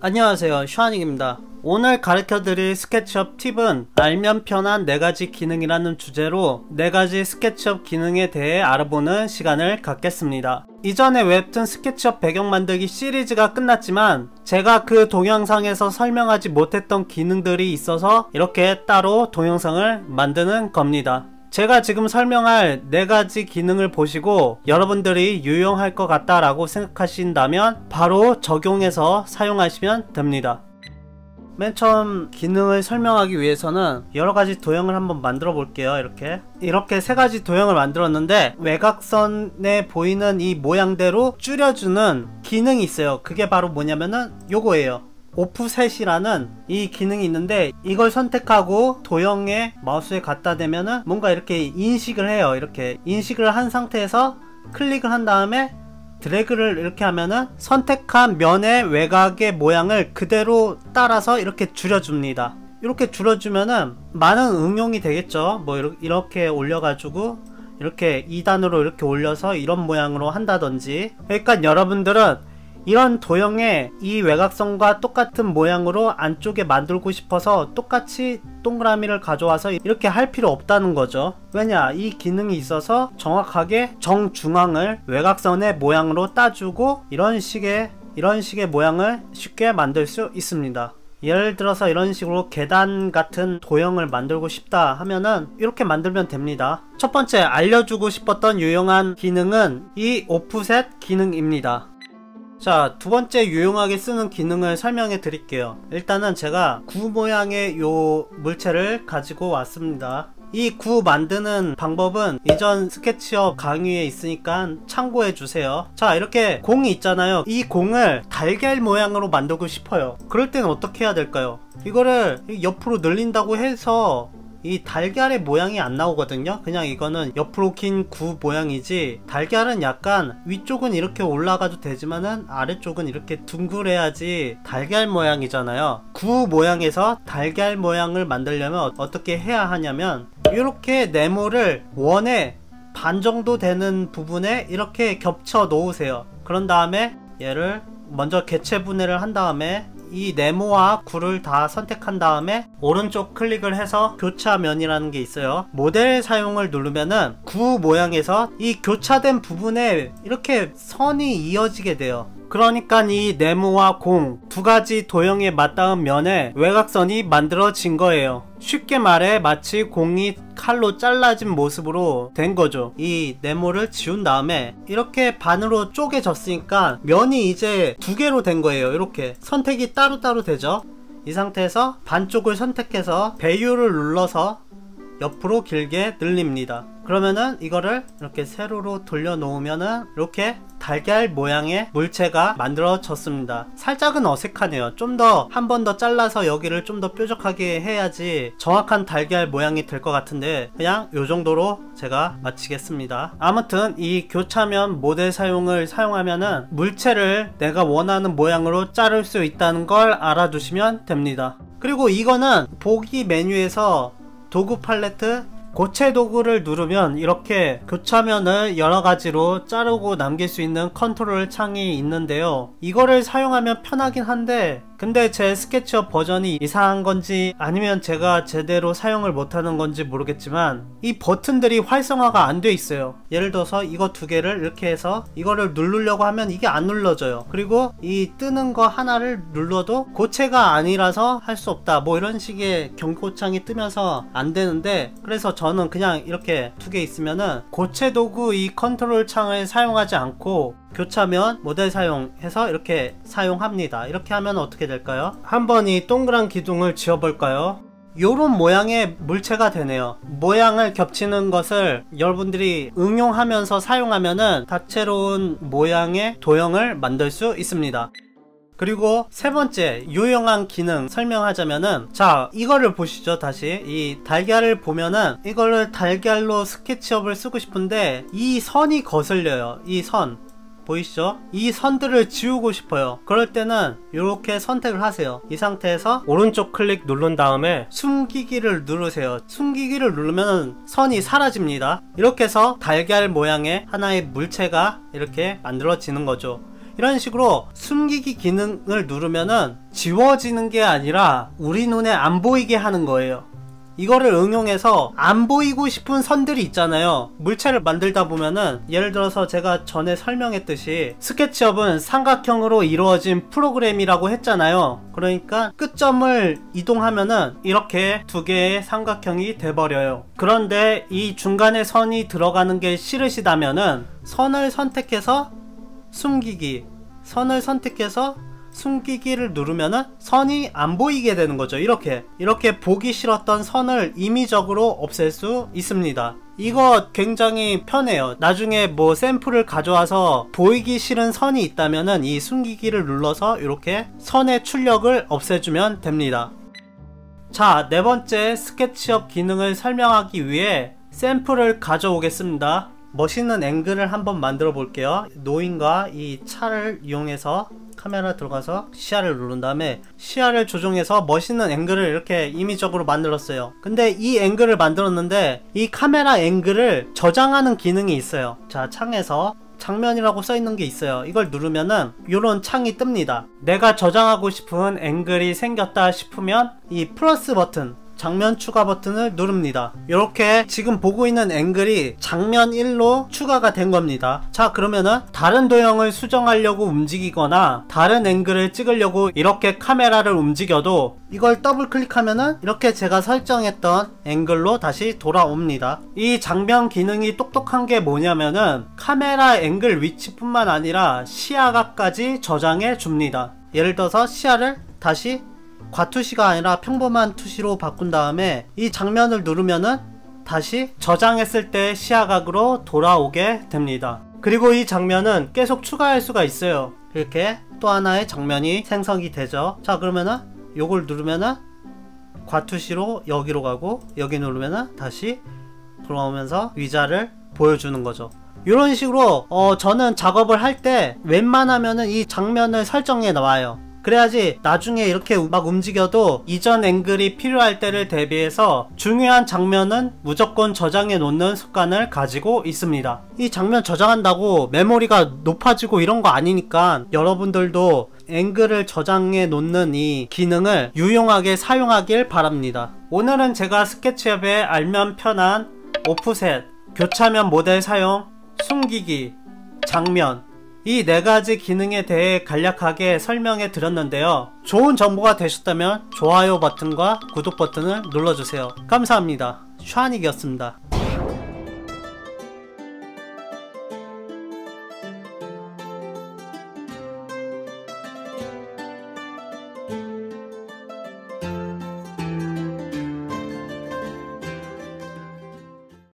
안녕하세요, 슈아닉입니다. 오늘 가르쳐드릴 스케치업 팁은 알면 편한 4가지 기능이라는 주제로 4가지 스케치업 기능에 대해 알아보는 시간을 갖겠습니다. 이전에 웹툰 스케치업 배경 만들기 시리즈가 끝났지만 제가 그 동영상에서 설명하지 못했던 기능들이 있어서 이렇게 따로 동영상을 만드는 겁니다. 제가 지금 설명할 4가지 기능을 보시고 여러분들이 유용할 것 같다 라고 생각하신다면 바로 적용해서 사용하시면 됩니다. 맨 처음 기능을 설명하기 위해서는 여러가지 도형을 한번 만들어 볼게요. 이렇게 3가지 도형을 만들었는데 외곽선에 보이는 이 모양대로 줄여주는 기능이 있어요. 그게 바로 뭐냐면은 요거예요. 오프셋이라는 이 기능이 있는데 이걸 선택하고 도형에 마우스에 갖다 대면은 뭔가 이렇게 인식을 해요. 이렇게 인식을 한 상태에서 클릭을 한 다음에 드래그를 이렇게 하면은 선택한 면의 외곽의 모양을 그대로 따라서 이렇게 줄여줍니다. 이렇게 줄여주면은 많은 응용이 되겠죠. 뭐 이렇게 올려가지고 이렇게 2단으로 이렇게 올려서 이런 모양으로 한다든지. 그러니까 여러분들은 이런 도형의 이 외곽선과 똑같은 모양으로 안쪽에 만들고 싶어서 똑같이 동그라미를 가져와서 이렇게 할 필요 없다는 거죠. 왜냐, 이 기능이 있어서 정확하게 정중앙을 외곽선의 모양으로 따주고 이런 식의 모양을 쉽게 만들 수 있습니다. 예를 들어서 이런 식으로 계단 같은 도형을 만들고 싶다 하면은 이렇게 만들면 됩니다. 첫 번째 알려주고 싶었던 유용한 기능은 이 오프셋 기능입니다. 자, 두 번째 유용하게 쓰는 기능을 설명해 드릴게요. 일단은 제가 구 모양의 요 물체를 가지고 왔습니다. 이 구 만드는 방법은 이전 스케치업 강의에 있으니까 참고해 주세요. 자, 이렇게 공이 있잖아요. 이 공을 달걀 모양으로 만들고 싶어요. 그럴 때는 어떻게 해야 될까요? 이거를 옆으로 늘린다고 해서 이 달걀의 모양이 안 나오거든요. 그냥 이거는 옆으로 긴 구 모양이지, 달걀은 약간 위쪽은 이렇게 올라가도 되지만은 아래쪽은 이렇게 둥그래야지 달걀 모양이잖아요. 구 모양에서 달걀 모양을 만들려면 어떻게 해야 하냐면 이렇게 네모를 원의 반 정도 되는 부분에 이렇게 겹쳐 놓으세요. 그런 다음에 얘를 먼저 개체 분해를 한 다음에 이 네모와 구를 다 선택한 다음에 오른쪽 클릭을 해서 교차면이라는 게 있어요. 모델 사용을 누르면은 구 모양에서 이 교차된 부분에 이렇게 선이 이어지게 돼요. 그러니까 이 네모와 공 두 가지 도형에 맞닿은 면에 외곽선이 만들어진 거예요. 쉽게 말해 마치 공이 칼로 잘라진 모습으로 된 거죠. 이 네모를 지운 다음에 이렇게 반으로 쪼개졌으니까 면이 이제 2개로 된 거예요. 이렇게 선택이 따로따로 되죠. 이 상태에서 반쪽을 선택해서 배율을 눌러서 옆으로 길게 늘립니다. 그러면은 이거를 이렇게 세로로 돌려 놓으면은 이렇게 달걀 모양의 물체가 만들어졌습니다. 살짝은 어색하네요. 좀 더 한 번 더 잘라서 여기를 좀 더 뾰족하게 해야지 정확한 달걀 모양이 될 것 같은데 그냥 요 정도로 제가 마치겠습니다. 아무튼 이 교차면 모델 사용을 사용하면은 물체를 내가 원하는 모양으로 자를 수 있다는 걸 알아두시면 됩니다. 그리고 이거는 보기 메뉴에서 도구 팔레트 고체 도구를 누르면 이렇게 교차면을 여러가지로 자르고 남길 수 있는 컨트롤 창이 있는데요. 이거를 사용하면 편하긴 한데 근데 제 스케치업 버전이 이상한 건지 아니면 제가 제대로 사용을 못하는 건지 모르겠지만 이 버튼들이 활성화가 안 돼 있어요. 예를 들어서 이거 2개를 이렇게 해서 이거를 누르려고 하면 이게 안 눌러져요. 그리고 이 뜨는 거 하나를 눌러도 고체가 아니라서 할 수 없다, 뭐 이런 식의 경고창이 뜨면서 안 되는데, 그래서 저는 그냥 이렇게 2개 있으면은 고체 도구 이 컨트롤 창을 사용하지 않고 교차면 모델 사용해서 이렇게 사용합니다. 이렇게 하면 어떻게 될까요? 한번 이 동그란 기둥을 지워볼까요? 요런 모양의 물체가 되네요. 모양을 겹치는 것을 여러분들이 응용하면서 사용하면은 다채로운 모양의 도형을 만들 수 있습니다. 그리고 세 번째 유용한 기능 설명하자면은, 자, 이거를 보시죠. 다시 이 달걀을 보면은 이거를 달걀로 스케치업을 쓰고 싶은데 이 선이 거슬려요. 이 선 보이시죠? 이 선들을 지우고 싶어요. 그럴 때는 이렇게 선택을 하세요. 이 상태에서 오른쪽 클릭 누른 다음에 숨기기를 누르세요. 숨기기를 누르면 선이 사라집니다. 이렇게 해서 달걀 모양의 하나의 물체가 이렇게 만들어지는 거죠. 이런 식으로 숨기기 기능을 누르면은 지워지는 게 아니라 우리 눈에 안 보이게 하는 거예요. 이거를 응용해서 안 보이고 싶은 선들이 있잖아요. 물체를 만들다 보면은 예를 들어서 제가 전에 설명했듯이 스케치업은 삼각형으로 이루어진 프로그램이라고 했잖아요. 그러니까 끝점을 이동하면은 이렇게 두 개의 삼각형이 돼버려요. 그런데 이 중간에 선이 들어가는 게 싫으시다면은 선을 선택해서 숨기기, 선을 선택해서 숨기기를 누르면은 선이 안 보이게 되는 거죠. 이렇게 보기 싫었던 선을 임의적으로 없앨 수 있습니다. 이거 굉장히 편해요. 나중에 뭐 샘플을 가져와서 보이기 싫은 선이 있다면은 이 숨기기를 눌러서 이렇게 선의 출력을 없애주면 됩니다. 자, 네 번째 스케치업 기능을 설명하기 위해 샘플을 가져오겠습니다. 멋있는 앵글을 한번 만들어 볼게요. 노인과 이 차를 이용해서 카메라 들어가서 시야를 누른 다음에 시야를 조정해서 멋있는 앵글을 이렇게 임의적으로 만들었어요. 근데 이 앵글을 만들었는데 이 카메라 앵글을 저장하는 기능이 있어요. 자, 창에서 장면이라고 써있는 게 있어요. 이걸 누르면은 이런 창이 뜹니다. 내가 저장하고 싶은 앵글이 생겼다 싶으면 이 플러스 버튼, 장면 추가 버튼을 누릅니다. 이렇게 지금 보고 있는 앵글이 장면 1로 추가가 된 겁니다. 자, 그러면은 다른 도형을 수정하려고 움직이거나 다른 앵글을 찍으려고 이렇게 카메라를 움직여도 이걸 더블 클릭하면은 이렇게 제가 설정했던 앵글로 다시 돌아옵니다. 이 장면 기능이 똑똑한 게 뭐냐면은 카메라 앵글 위치뿐만 아니라 시야각까지 저장해 줍니다. 예를 들어서 시야를 다시 과투시가 아니라 평범한 투시로 바꾼 다음에 이 장면을 누르면은 다시 저장했을 때 시야각으로 돌아오게 됩니다. 그리고 이 장면은 계속 추가할 수가 있어요. 이렇게 또 하나의 장면이 생성이 되죠. 자, 그러면은 요걸 누르면은 과투시로 여기로 가고 여기 누르면은 다시 돌아오면서 위자를 보여주는 거죠. 이런 식으로 저는 작업을 할 때 웬만하면은 이 장면을 설정해 놔요. 그래야지 나중에 이렇게 막 움직여도 이전 앵글이 필요할 때를 대비해서 중요한 장면은 무조건 저장해 놓는 습관을 가지고 있습니다. 이 장면 저장한다고 메모리가 높아지고 이런 거 아니니까 여러분들도 앵글을 저장해 놓는 이 기능을 유용하게 사용하길 바랍니다. 오늘은 제가 스케치업에 알면 편한 오프셋, 교차면 모델 사용, 숨기기, 장면, 이 네 가지 기능에 대해 간략하게 설명해 드렸는데요. 좋은 정보가 되셨다면 좋아요 버튼과 구독 버튼을 눌러주세요. 감사합니다. 샤닉이었습니다.